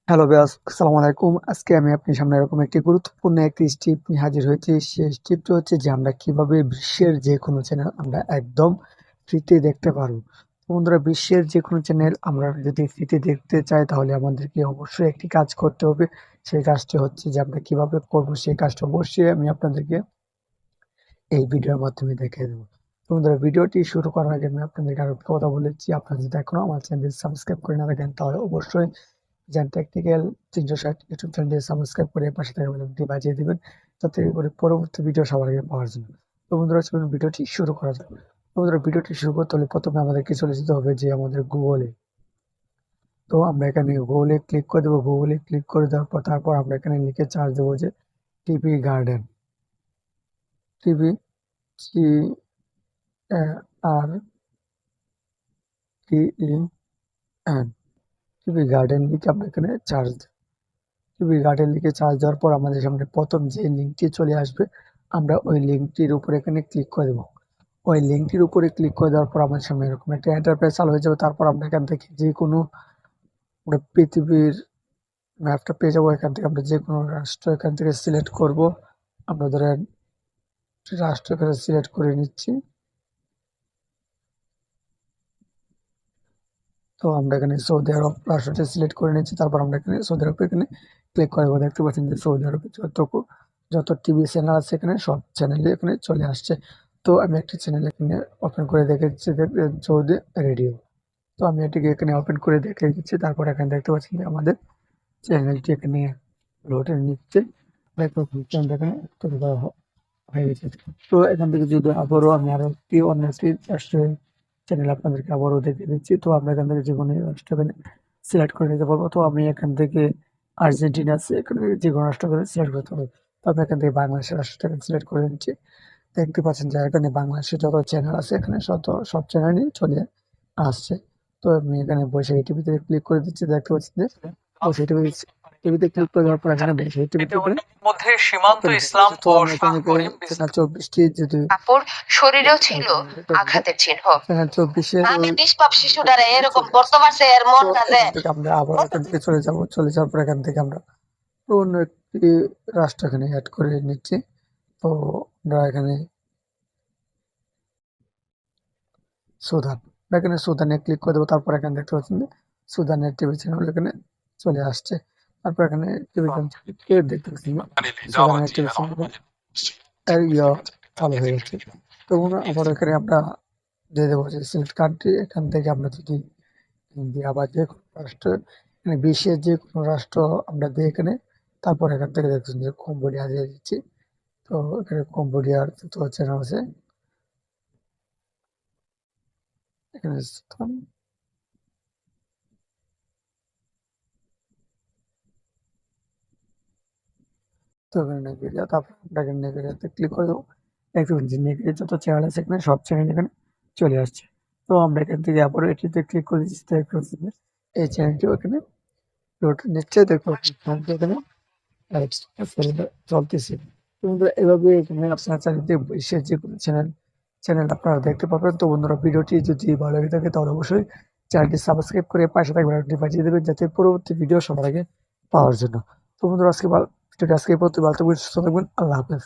Hello বিয়াস, আসসালামু আলাইকুম। আজকে আমি আপনার সামনে এরকম একটি গুরুত্বপূর্ণ একটি স্টেপ নিয়ে হাজির হয়েছি। সেই স্টেপটি হচ্ছে যে আমরা কিভাবে বিশ্বের যেকোনো চ্যানেল আমরা একদম ফ্রিতে দেখতে পারবো। তো বন্ধুরা, বিশ্বের যেকোনো চ্যানেল আমরা যদি ফ্রিতে দেখতে চাই তাহলে আমাদেরকে অবশ্যই একটি কাজ করতে হবে। সেই কাজটি হচ্ছে যে আমরা কিভাবে করব, সেই কাজটা অবশ্যই আমি আপনাদেরকে এই ভিডিওর মাধ্যমে দেখিয়ে দেবো। তো বন্ধুরা, ভিডিওটি শুরু করার আগে আমি আপনাদেরকে আরো একটা কথা বলেছি, আপনারা যদি এখনো আমার চ্যানেল সাবস্ক্রাইব করে না থাকেন তাহলে অবশ্যই জ্যান টেকনিক্যাল ৩৬০ ইউটিউব চ্যানেলটি সাবস্ক্রাইব করে পাশে থাকা বেল আইকনটি বাজিয়ে দিবেন, যাতে করে পরবর্তী ভিডিও সবার আগে পাওয়ার জন্য। তো বন্ধুরা, চলুন ভিডিওটি শুরু করা যাক। তো বন্ধুরা, ভিডিওটি শুরু করতে হলে প্রথমে আমাদেরকে চলে যেতে হবে যে আমাদের গুগলে। তো আমরা এখানে গুগলে ক্লিক করে দেবো। গুগলে ক্লিক করে দেওয়ার পর তারপর আমরা এখানে লিখে সার্চ দেবো যে টিভি গার্ডেন। টিভি টি আর টি ই এন টিভি গার্ডেন লিখে আমরা এখানে সার্চ দেব। টিভি গার্ডেন লিখে সার্চ দেওয়ার পর আমাদের সামনে প্রথম যে লিঙ্কটি চলে আসবে, আমরা ওই লিঙ্কটির উপরে এখানে ক্লিক করে দেবো। ওই লিঙ্কটির উপরে ক্লিক করে দেওয়ার পর আমাদের সামনে এরকম একটা এন্টারপ্রাইজ চালু হয়ে যাবে। তারপর আমরা এখান থেকে যে কোনো আমরা পৃথিবীর ম্যাপটা পেয়ে যাবো। এখান থেকে আমরা যে কোনো রাষ্ট্র এখান থেকে সিলেক্ট করব। আমরা ধরেন রাষ্ট্র এখানে সিলেক্ট করে নিচ্ছি। তো আমরা এখানে সৌদি আরব রাষ্ট্রটি সিলেক্ট করে নিচ্ছি। তারপর আমরা এখানে সৌদি আরব এখানে ক্লিক করে দেবো। দেখতে পাচ্ছেন যে সৌদি আরবে যত টিভি চ্যানেল আছে এখানে সব চ্যানেলই এখানে চলে আসছে। তো আমি একটি চ্যানেল এখানে ওপেন করে দেখেছি, সৌদি রেডিও। তো আমি এটিকে এখানে ওপেন করে দেখে দিচ্ছি। তারপর এখানে দেখতে পাচ্ছেন যে আমাদের চ্যানেলটি এখানে লোড নিচ্ছে। এখানে তৈরি করা হয়ে গেছে। তো এখান থেকে যদি আবারও আমি আরো অন্য একটি রাষ্ট্রের চ্যানেল আপনাদেরকে আবারও দেখিয়ে দিচ্ছি। তো আমরা এখান থেকে যেকোনো রাষ্ট্র সিলেক্ট করে নিতে পারবো। তো আমি এখান থেকে আর্জেন্টিনা আছে, এখানে যেকোনো রাষ্ট্র সিলেক্ট করতে হবে। তো আমি এখান থেকে বাংলাদেশের রাষ্ট্রটাকে সিলেক্ট করে নিচ্ছি। দেখতে পাচ্ছেন যে এখানে বাংলাদেশের যত চ্যানেল আছে এখানে সব চ্যানেলই চলে আসছে। তো আমি এখানে বৈশাখী টিভিতে ক্লিক করে দিচ্ছি। দেখতে পাচ্ছেন যে বৈশাখী টিভিতে ক্লিক করে দেওয়ার পর এখানে বৈশাখী টিভিতে মধ্যে সীমান্ত ইসলাম তো ও আমি এখানে শাহ করিম চ্যানেল ২৪টি যদি কাপড় শরীরেও ছিল আঘাতের চিহ্ন। চ্যানেল ২৪ আমি নিষ্পাপ শিশুটারে এরকম বর্তমানে এর মন কাজে আমরা আবার এখান থেকে চলে যাব। চলে যাওয়ার পর এখান থেকে আমরা অন্য একটি রাষ্ট্র এখানে অ্যাড করে নিচ্ছি। তো আমরা এখানে সুদান, এখানে সুদানে ক্লিক করে দেবো। তারপর এখানে দেখতে পাচ্ছেন যে সুদানের টিভি চ্যানেল এখানে চলে আসছে। তারপর এখানে টিভি চ্যানেল দেখতে পাচ্ছেন সুদানের টিভি চ্যানেল চালু হয়ে গেছে। তো আবার এখানে আমরা দিয়ে দেবো যে সিলেক্ট কান্ট্রি। এখান থেকে আমরা যদি ইন্ডিয়া বা যে কোনো রাষ্ট্র, মানে বিশ্বের যে কোনো রাষ্ট্র আমরা দিয়ে এখানে, তারপর এখান থেকে দেখছেন যে কম্বোডিয়া দিয়ে দিচ্ছি। তো এখানে কম্বোডিয়ার তো চ্যানেল আছে, এখানে তো এখানে নাইজেরিয়া। তারপর আমরা এখানে নাইজেরিয়াতে ক্লিক করে দেবো। দেখতে পাচ্ছি যে নাইজেরিয়ার যত চ্যানেল আছে এখানে সব চ্যানেল এখানে চলে আসছে। তো আমরা এখান থেকে আবার এটিতে ক্লিক করে দিচ্ছি। দেখতে পাচ্ছি যে এই চ্যানেলটিও এখানে লোড নিচ্ছে। দেখতে পাচ্ছি এখানে চলতেছে। তো বন্ধুরা, এভাবে এখানে আপনার চাইলে বিশ্বের যে কোনো চ্যানেল আপনারা দেখতে পাবেন। তো বন্ধুরা, ভিডিওটি যদি ভালো লেগে থাকে তাহলে অবশ্যই চ্যানেলটি সাবস্ক্রাইব করে পাশে থাকা বেল আইকনটি বাজিয়ে দেবেন, যাতে পরবর্তী ভিডিও সবার আগে পাওয়ার জন্য। তো বন্ধুরা, ভিডিওটি আজকে এই পর্যন্ত। ভালো থাকবেন, সুস্থ থাকবেন। আল্লাহ হাফেজ।